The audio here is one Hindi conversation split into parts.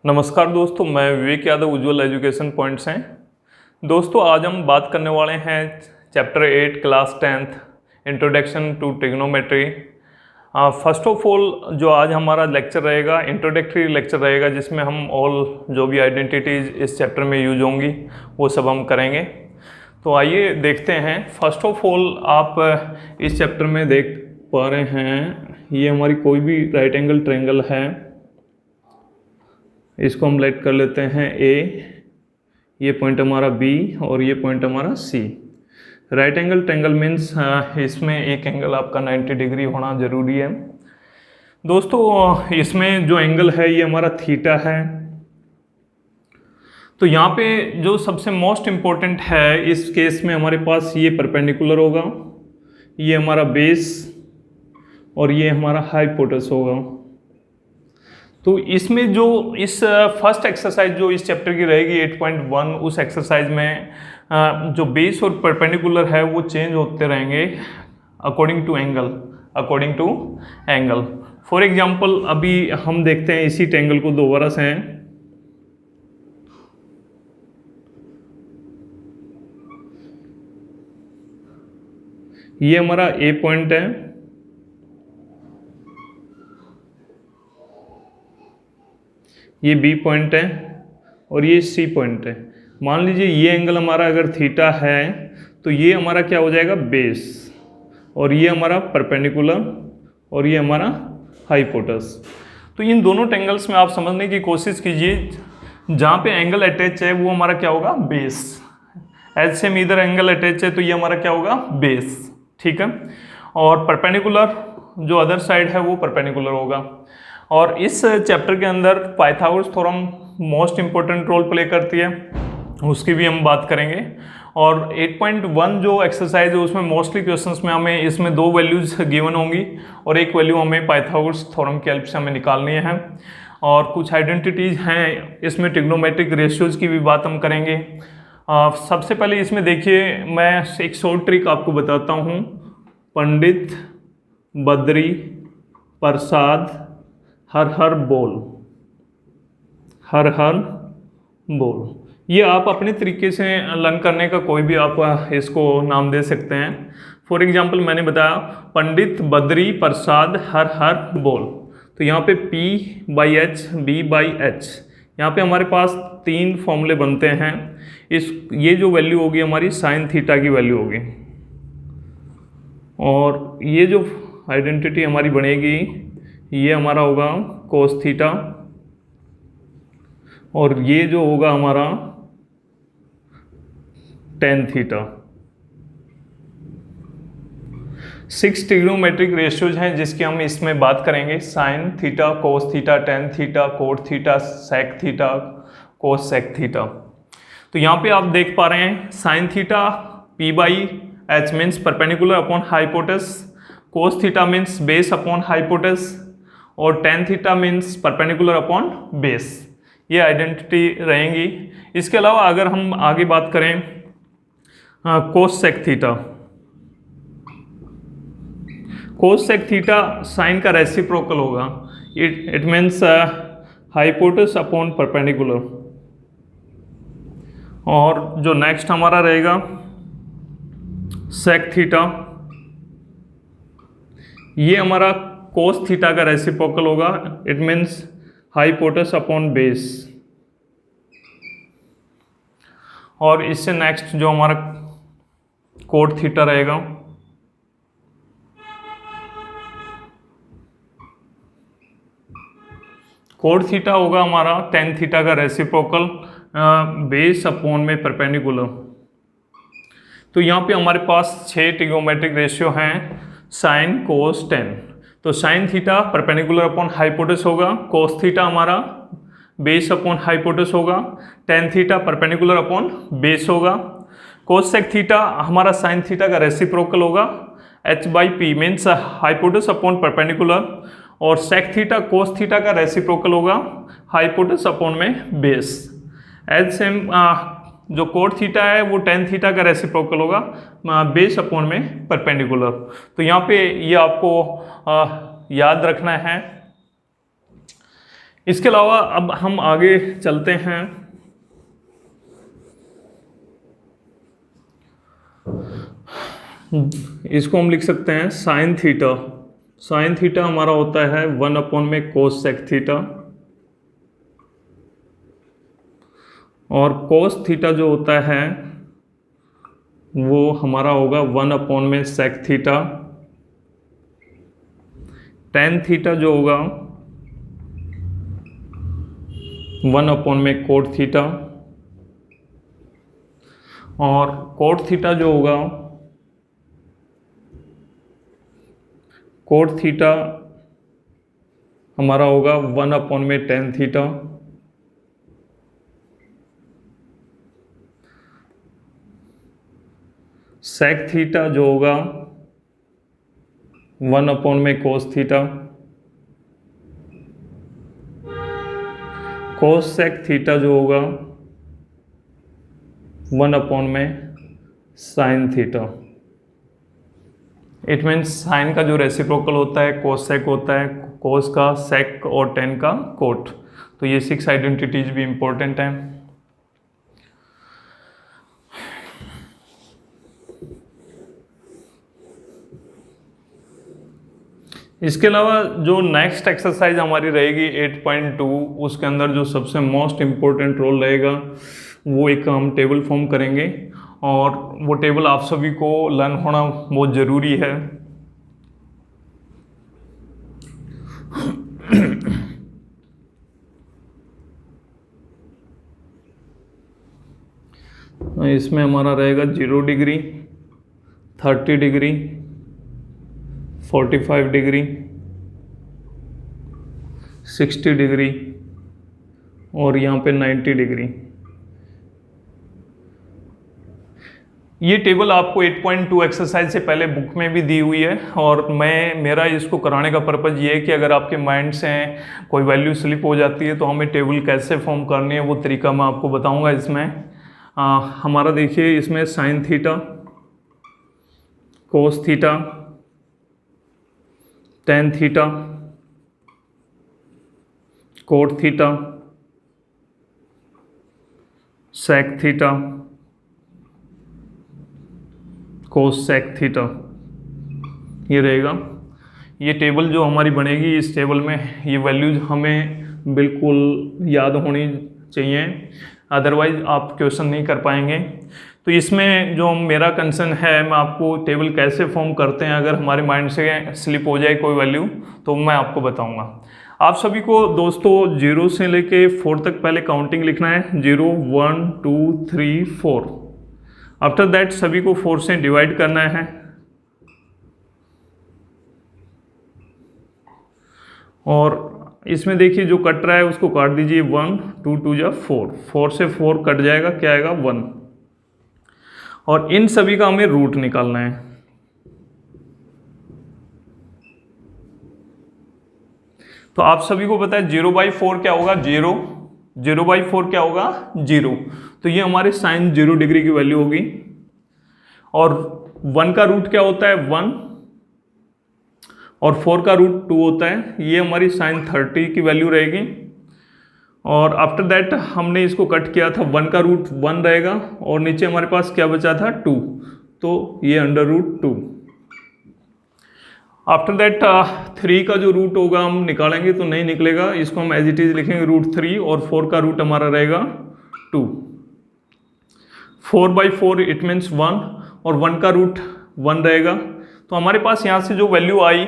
नमस्कार दोस्तों, मैं विवेक यादव उज्ज्वल एजुकेशन पॉइंट से। दोस्तों आज हम बात करने वाले हैं chapter 8 class 10th introduction to trigonometry. First of all जो आज हमारा लेक्चर रहेगा इंट्रोडक्टरी लेक्चर रहेगा, जिसमें हम ऑल जो भी आइडेंटिटीज़ इस चैप्टर में यूज होंगी वो सब हम करेंगे। तो आइए देखते हैं। फर्स्ट ऑफ ऑल आप इस चैप्टर में देख पा रहे हैं, ये हमारी कोई भी राइट एंगल ट्रायंगल है, इसको हम लेट कर लेते हैं ए, ये पॉइंट हमारा बी और ये पॉइंट हमारा सी। राइट एंगल ट्रायंगल मीन्स इसमें एक एंगल आपका 90 डिग्री होना ज़रूरी है। दोस्तों इसमें जो एंगल है ये हमारा थीटा है। तो यहाँ पे जो सबसे मोस्ट इम्पोर्टेंट है इस केस में हमारे पास ये परपेंडिकुलर होगा, ये हमारा बेस और ये हमारा हाइपोटेनस होगा। तो इसमें जो इस फर्स्ट एक्सरसाइज जो इस चैप्टर की रहेगी 8.1, उस एक्सरसाइज में जो बेस और परपेंडिकुलर है वो चेंज होते रहेंगे according to angle. For example अभी हम देखते हैं इसी ट्रायंगल को दोबारा से। ये हमारा ए पॉइंट है, ये बी पॉइंट है और ये सी पॉइंट है। मान लीजिए ये एंगल हमारा अगर थीटा है तो ये हमारा क्या हो जाएगा, बेस, और ये हमारा परपेंडिकुलर और ये हमारा हाइपोटेनस। तो इन दोनों ट्रायंगल्स में आप समझने की कोशिश कीजिए, जहाँ पे एंगल अटैच है वो हमारा क्या होगा, बेस। एज सेम इधर एंगल अटैच है तो ये हमारा क्या होगा, बेस, ठीक है। और परपेंडिकुलर जो अदर साइड है वो परपेंडिकुलर होगा। और इस चैप्टर के अंदर Pythagoras theorem most important role play करती है, उसकी भी हम बात करेंगे। और 8.1 जो एक्सरसाइज है उसमें मोस्टली क्वेश्चंस में हमें इसमें 2 वैल्यूज गिवन होंगी और एक वैल्यू हमें पाइथागोरस थ्योरम की हेल्प से हमें निकालनी है। और कुछ आइडेंटिटीज़ हैं इसमें, ट्रिग्नोमेट्रिक रेशियोज की भी बात हम करेंगे। सबसे पहले इसमें देखिए, मैं एक शॉर्ट ट्रिक आपको बताता हूँ। पंडित बद्री प्रसाद हर हर बोल, हर हर बोल, ये आप अपने तरीके से लर्न करने का कोई भी आप इसको नाम दे सकते हैं। फॉर एग्जांपल मैंने बताया पंडित बद्री प्रसाद हर हर बोल, तो यहाँ पे P/H B/H, यहाँ पे हमारे पास 3 फॉर्मूले बनते हैं। ये जो वैल्यू होगी हमारी साइन थीटा की वैल्यू होगी, और ये जो आइडेंटिटी हमारी बनेगी ये हमारा होगा कोस थीटा, और ये जो होगा हमारा टेन थीटा। 6 ट्रिग्नोमेट्रिक रेशियोज हैं जिसकी हम इसमें बात करेंगे। Sine theta, cos theta, tan theta, cot theta, sec theta, cosec theta. तो यहाँ पे आप देख पा रहे हैं sine theta P/H means perpendicular upon hypotenuse, cos theta means base upon hypotenuse, और tan theta means perpendicular upon base. ये आइडेंटिटी रहेंगी। इसके अलावा अगर हम आगे बात करें cosec theta, cosec theta sine का रेसिप्रोकल होगा। It means hypotenuse upon perpendicular. और जो नेक्स्ट हमारा रहेगा सेक थीटा, ये हमारा कोस थीटा का रेसिप्रोकल होगा। It means hypotenuse upon base. और इससे नेक्स्ट जो हमारा कोट थीटा रहेगा, कोट थीटा होगा हमारा टेन थीटा का रेसिप्रोकल, बेस अपॉन में परपेंडिकुलर। तो यहाँ पे हमारे पास 6 ट्रिग्नोमेट्रिक रेशियो हैं, साइन कोस टेन। तो sine theta perpendicular upon hypotenuse होगा, कोस थीटा हमारा बेस अपॉन हाइपोटेनस होगा, tan theta perpendicular upon base होगा, कोस सेक थीटा हमारा साइन थीटा का रेसिप्रोकल होगा, H/P means hypotenuse upon perpendicular, और सेक थीटा कोस थीटा का रेसिप्रोकल होगा हाइपोटेनस अपॉन में बेस। एज सेम जो कोट थीटा है वो टेन थीटा का रेसिप्रोकल होगा बेस अपॉन में परपेंडिकुलर। तो यहाँ पे ये आपको याद रखना है। इसके अलावा अब हम आगे चलते हैं। इसको हम लिख सकते हैं साइन थीटा। साइन थीटा हमारा होता है 1/में कोस सेक थीटा, और कोस थीटा जो होता है वो हमारा होगा 1/में सेक थीटा। टेन थीटा जो होगा 1/में कोट थीटा, और कोट थीटा जो होगा, कोट थीटा हमारा होगा 1/में टेन थीटा। सेक थीटा जो होगा 1/में cos theta. Cosec theta जो होगा 1/में sine theta. It means sine का जो रेसिप्रोकल होता है कोस सेक होता है, कोस का सेक और टेन का कोट। तो ये 6 आइडेंटिटीज भी इंपॉर्टेंट हैं। इसके अलावा जो नेक्स्ट एक्सरसाइज हमारी रहेगी 8.2, उसके अंदर जो सबसे मोस्ट इम्पोर्टेंट रोल रहेगा वो एक हम टेबल फॉर्म करेंगे, और वो टेबल आप सभी को लर्न होना बहुत ज़रूरी है। इसमें हमारा रहेगा 0 डिग्री, 30 डिग्री, 45 डिग्री, 60 डिग्री, और यहाँ पे 90 डिग्री। ये टेबल आपको 8.2 एक्सरसाइज से पहले बुक में भी दी हुई है, और मेरा इसको कराने का पर्पज़ ये है कि अगर आपके माइंड से कोई वैल्यू स्लिप हो जाती है तो हमें टेबल कैसे फॉर्म करनी है वो तरीका मैं आपको बताऊंगा। इसमें हमारा देखिए, इसमें sine theta, cos theta, tan theta, cot theta, sec theta, cosec theta, ये रहेगा। ये टेबल जो हमारी बनेगी, इस टेबल में ये वैल्यूज हमें बिल्कुल याद होनी चाहिए, अदरवाइज आप क्वेश्चन नहीं कर पाएंगे। तो इसमें जो मेरा कंसर्न है, मैं आपको टेबल कैसे फॉर्म करते हैं अगर हमारे माइंड से स्लिप हो जाए कोई वैल्यू, तो मैं आपको बताऊंगा। आप सभी को दोस्तों 0 से लेके 4 तक पहले काउंटिंग लिखना है। 0, 1, 2, 3, 4। आफ्टर दैट सभी को 4 से डिवाइड करना है, और इसमें देखिए जो कट रहा है उसको काट दीजिए। 1, 2, 2 जा 4, 4 से 4 कट जाएगा, क्या आएगा 1। और इन सभी का हमें रूट निकालना है। तो आप सभी को पता है 0/4 क्या होगा, 0। 0/4 क्या होगा, 0। तो ये हमारे साइन 0 डिग्री की वैल्यू होगी। और 1 का रूट क्या होता है, 1, और 4 का रूट 2 होता है, ये हमारी साइन 30 की वैल्यू रहेगी। और आफ्टर दैट हमने इसको कट किया था, 1 का रूट 1 रहेगा, और नीचे हमारे पास क्या बचा था, 2, तो ये √2। आफ्टर दैट 3 का जो रूट होगा हम निकालेंगे तो नहीं निकलेगा, इसको हम एज इट इज लिखेंगे √3, और 4 का रूट हमारा रहेगा 2। 4/4 इट मीन्स 1, और 1 का रूट 1 रहेगा। तो हमारे पास यहाँ से जो वैल्यू आई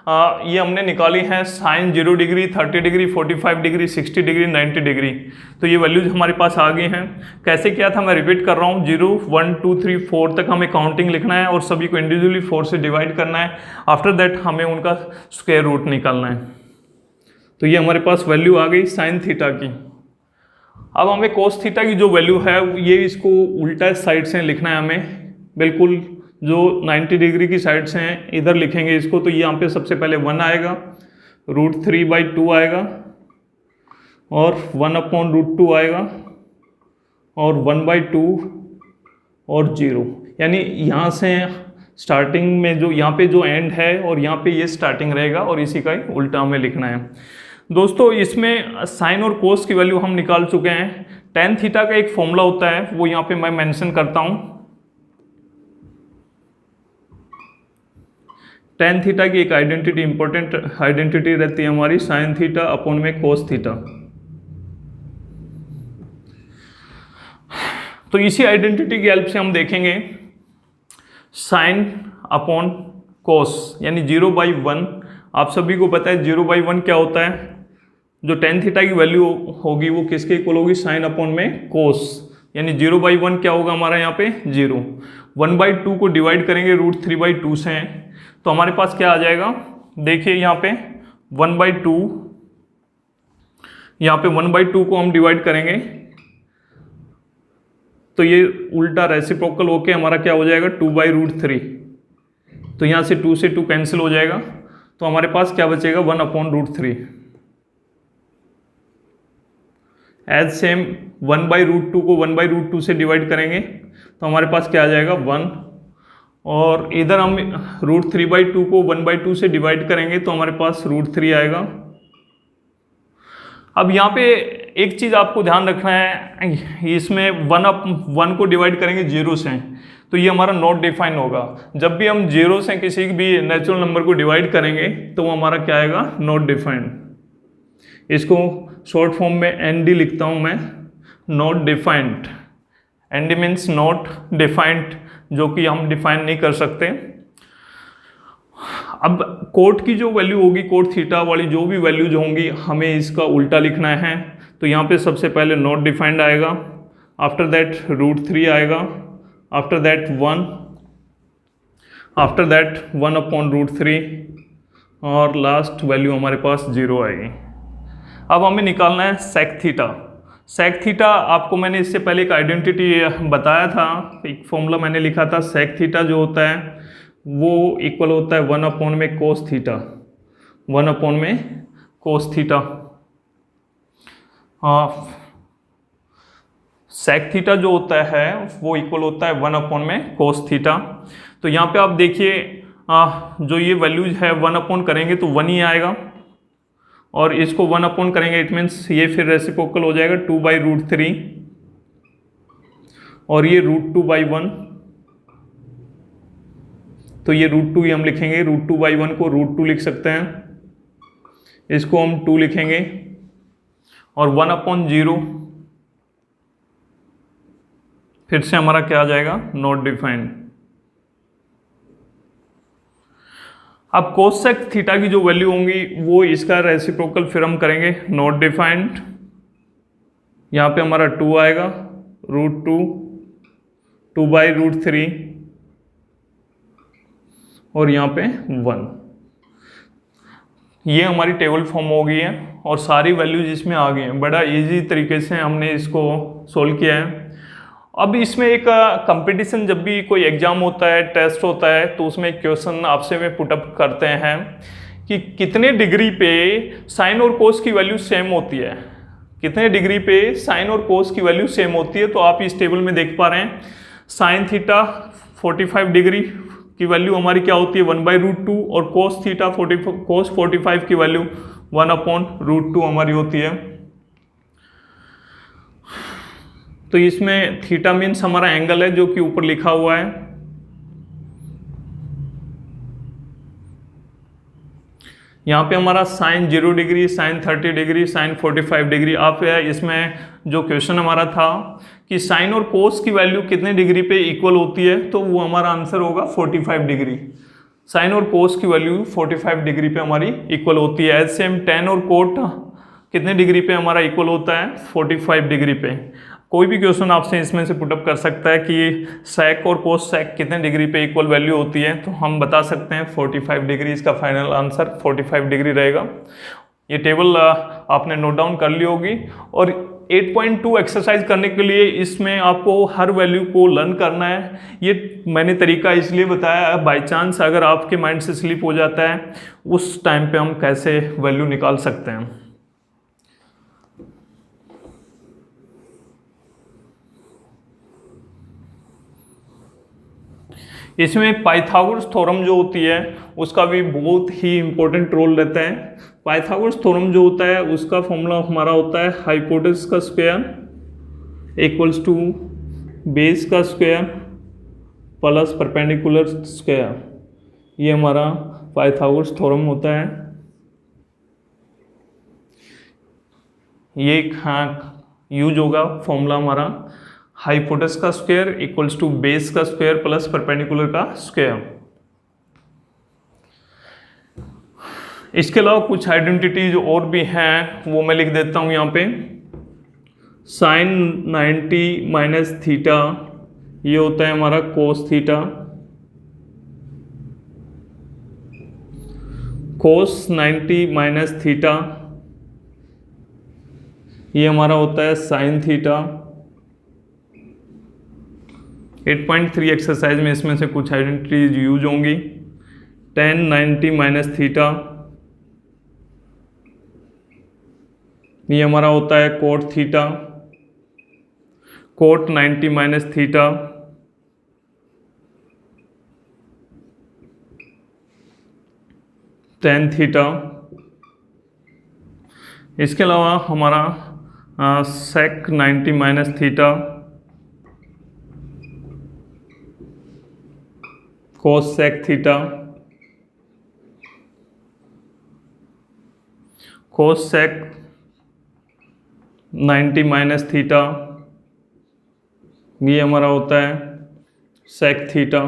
ये हमने निकाली है sine 0 degree, 30 degree, 45 degree, 60 degree, 90 degree. तो ये वैल्यूज हमारे पास आ गई हैं। कैसे किया था मैं रिपीट कर रहा हूँ। 0, 1, 2, 3, 4 तक हमें काउंटिंग लिखना है और सभी को इंडिविजुअली 4 से डिवाइड करना है। आफ्टर दैट हमें उनका स्क्वायर रूट निकालना है। तो ये हमारे पास वैल्यू आ गई साइन थीटा की। अब हमें कोस थीटा की जो वैल्यू है ये इसको उल्टा साइड से लिखना है हमें, बिल्कुल जो 90 डिग्री की साइड से हैं इधर लिखेंगे इसको। तो यहाँ पे सबसे पहले 1 आएगा, √3/2 आएगा, और 1/√2 आएगा, और 1/2 और 0। यानी यहाँ से स्टार्टिंग में जो यहाँ पे जो एंड है और यहाँ पे ये स्टार्टिंग रहेगा, और इसी का ही उल्टा हमें लिखना है। दोस्तों इसमें साइन और कोस की वैल्यू हम निकाल चुके हैं। टेन थीटा का एक फॉर्मूला होता है, वो यहाँ पे मैं मेंशन करता हूँ। टेन थीटा की एक आइडेंटिटी, इंपॉर्टेंट आइडेंटिटी रहती है हमारी, साइन थीटा अपॉन में कोस थीटा। तो इसी आइडेंटिटी की हेल्प से हम देखेंगे साइन अपॉन कोस, यानी 0/1। आप सभी को पता है 0/1 क्या होता है। जो टेन थीटा की वैल्यू होगी वो किसके इक्वल होगी, साइन अपॉन में कोस, यानी 0/1 क्या होगा हमारा यहाँ पे 0। 1/2 को डिवाइड करेंगे √3/2 से, तो हमारे पास क्या आ जाएगा, देखिए यहाँ पे 1/2, यहाँ पे 1/2 को हम डिवाइड करेंगे तो ये उल्टा रेसिप्रोकल होके हमारा क्या हो जाएगा 2/√3। तो यहाँ से 2 से 2 कैंसिल हो जाएगा, तो हमारे पास क्या बचेगा 1/√3। एज सेम 1/√2 को 1/√2 से डिवाइड करेंगे तो हमारे पास क्या आ जाएगा 1, और इधर हम √3/2 को 1/2 से डिवाइड करेंगे तो हमारे पास √3 आएगा। अब यहाँ पे एक चीज़ आपको ध्यान रखना है, इसमें 1 को डिवाइड करेंगे 0 से, तो ये हमारा नॉट डिफाइन होगा। जब भी हम 0 से किसी भी नेचुरल नंबर को डिवाइड करेंगे तो वो हमारा क्या आएगा, नॉट डिफाइंड। इसको शॉर्ट फॉर्म में एनडी लिखता हूँ मैं, not defined. ND means not defined, जो कि हम डिफाइन नहीं कर सकते। अब कोट की जो वैल्यू होगी, कोट थीटा वाली जो भी वैल्यूज होंगी, हमें इसका उल्टा लिखना है। तो यहाँ पे सबसे पहले नॉट डिफाइंड आएगा, आफ्टर दैट √3 आएगा, आफ्टर दैट 1, आफ्टर दैट 1/√3, और लास्ट वैल्यू हमारे पास 0 आएगी। अब हमें निकालना है सेक थीटा। सेक थीटा आपको मैंने इससे पहले एक आइडेंटिटी बताया था, एक फॉर्मूला मैंने लिखा था। सेक थीटा जो होता है वो इक्वल होता है 1/में कोस थीटा, 1/में कोस थीटा। सेक थीटा जो होता है वो इक्वल होता है 1/में कोस थीटा। तो यहाँ पे आप देखिए जो ये वैल्यूज है 1/ करेंगे तो 1 ही आएगा, और इसको 1/ करेंगे इट मीन्स ये फिर रेसिप्रोकल हो जाएगा 2/√3, और ये √2/1, तो ये √2 ही हम लिखेंगे। √2/1 को √2 लिख सकते हैं, इसको हम 2 लिखेंगे, और 1/0 फिर से हमारा क्या आ जाएगा, नॉट डिफाइंड। अब कोसेक थीटा की जो वैल्यू होंगी वो इसका रेसिप्रोकल फिर हम करेंगे नॉट डिफाइंड। यहाँ पे हमारा 2 आएगा, √2, 2/√3, और यहाँ पे 1। ये हमारी टेबल फॉर्म हो गई है और सारी वैल्यूज इसमें आ गई हैं। बड़ा इजी तरीके से हमने इसको सोल्व किया है। अब इसमें एक कंपटीशन, जब भी कोई एग्जाम होता है, टेस्ट होता है, तो उसमें एक क्वेश्चन आपसे में पुटअप करते हैं कि कितने डिग्री पे साइन और कोस की वैल्यू सेम होती है, कितने डिग्री पे साइन और कोस की वैल्यू सेम होती है। तो आप इस टेबल में देख पा रहे हैं साइन थीटा 45 डिग्री की वैल्यू हमारी क्या होती है 1/√2, और कोस थीटा कोस 45 की वैल्यू 1/√2 हमारी होती है। तो इसमें थीटा मीन्स हमारा एंगल है जो कि ऊपर लिखा हुआ है। यहाँ पे हमारा sine 0 degree, sine 30 degree, sine 45 degree. आप इसमें जो क्वेश्चन हमारा था कि साइन और कोस की वैल्यू कितने डिग्री पे इक्वल होती है, तो वो हमारा आंसर होगा 45 डिग्री। साइन और कोस की वैल्यू 45 डिग्री पे हमारी इक्वल होती है। एज सेम टेन और कोट कितने डिग्री पे हमारा इक्वल होता है 45 डिग्री पे। कोई भी क्वेश्चन आपसे इसमें से पुटअप कर सकता है कि सेक और कोस सेक कितने डिग्री पे इक्वल वैल्यू होती है, तो हम बता सकते हैं 45 डिग्री। इसका फाइनल आंसर 45 डिग्री रहेगा। ये टेबल आपने नोट डाउन कर ली होगी। और 8.2 एक्सरसाइज करने के लिए इसमें आपको हर वैल्यू को लर्न करना है। ये मैंने तरीका इसलिए बताया, बाय चांस अगर आपके माइंड से स्लिप हो जाता है उस टाइम पे हम कैसे वैल्यू निकाल सकते हैं। इसमें पाइथागोरस थ्योरम जो होती है उसका भी बहुत ही इम्पोर्टेंट रोल रहता है। पाइथागोरस थ्योरम जो होता है उसका फॉर्मूला हमारा होता है हाइपोटेनस का स्क्वायर इक्वल्स टू बेस का स्क्वायर प्लस परपेंडिकुलर स्क्वायर। ये हमारा पाइथागोरस थ्योरम होता है। ये यूज होगा फॉर्मूला हमारा हाइपोटेनस का स्क्वायर इक्वल्स टू बेस का स्क्वायर प्लस परपेंडिकुलर का स्क्वायर। इसके अलावा कुछ आइडेंटिटीज और भी हैं, वो मैं लिख देता हूं यहाँ पे। साइन 90 माइनस थीटा, ये होता है हमारा कोस थीटा। कोस 90 माइनस थीटा, ये हमारा होता है साइन थीटा। 8.3 एक्सरसाइज में इसमें से कुछ आइडेंटिटीज यूज होंगी। tan 90 माइनस थीटा, ये हमारा होता है cot theta. Cot 90 minus theta, tan theta. इसके अलावा हमारा sec 90 minus theta, cos sec theta, cos sec 90 minus theta, ये हमारा होता है sec थीटा।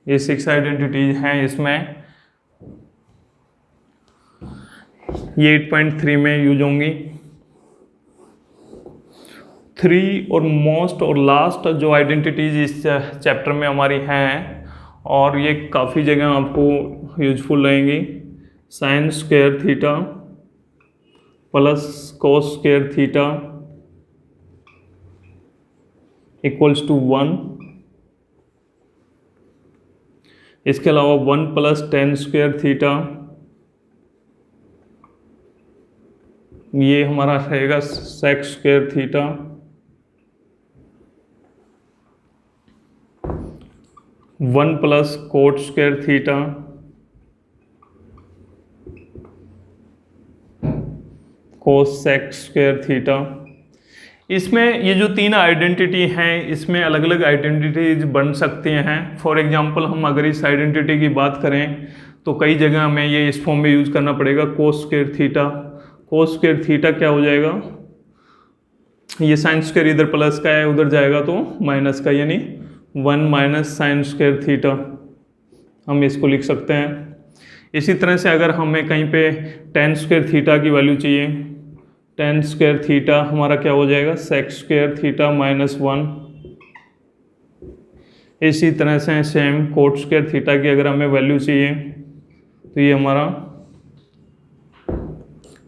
ये 6 आइडेंटिटीज हैं इसमें। ये 8.3 में यूज होंगी। 3 और मोस्ट और लास्ट जो आइडेंटिटीज इस चैप्टर में हमारी हैं और ये काफ़ी जगह आपको यूजफुल रहेंगी। Sine square theta plus cos square theta equals to 1। इसके अलावा 1 प्लस tan स्क्वायर थीटा, ये हमारा रहेगा sec square theta. 1 plus cot square theta, cosec square theta. इसमें ये जो 3 आइडेंटिटी हैं इसमें अलग अलग आइडेंटिटीज बन सकती हैं। फॉर एग्जांपल हम अगर इस आइडेंटिटी की बात करें तो कई जगह हमें ये इस फॉर्म में यूज करना पड़ेगा कोस स्क्वायर थीटा। कोस स्क्वायर थीटा क्या हो जाएगा, ये साइन स्क्वायर इधर प्लस का है उधर जाएगा तो माइनस का, यानी 1 माइनस साइन स्क्वायर थीटा, हम इसको लिख सकते हैं। इसी तरह से अगर हमें कहीं पे tan स्क्वायर थीटा की वैल्यू चाहिए, tan स्क्वायर थीटा हमारा क्या हो जाएगा sec स्क्वायर थीटा माइनस 1। इसी तरह से सेम कोट स्क्वायर थीटा की अगर हमें वैल्यू चाहिए तो ये हमारा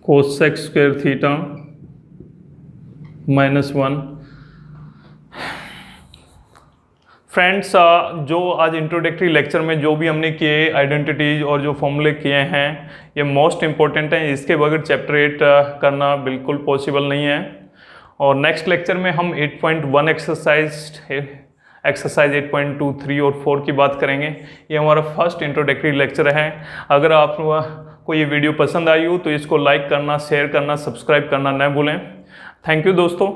cosec square theta minus 1। Friends, जो आज इंट्रोडक्टरी लेक्चर में जो भी हमने किए आइडेंटिटीज और जो फॉर्मूले किए हैं ये मोस्ट इम्पोर्टेंट हैं। इसके बगैर चैप्टर 8 करना बिल्कुल पॉसिबल नहीं है। और नेक्स्ट लेक्चर में हम 8.1 एक्सरसाइज 8.2, 3 और 4 की बात करेंगे। ये हमारा फर्स्ट इंट्रोडक्टरी लेक्चर है। अगर आपको ये वीडियो पसंद आई हो तो इसको लाइक करना, शेयर करना, सब्सक्राइब करना न भूलें। थैंक यू दोस्तों।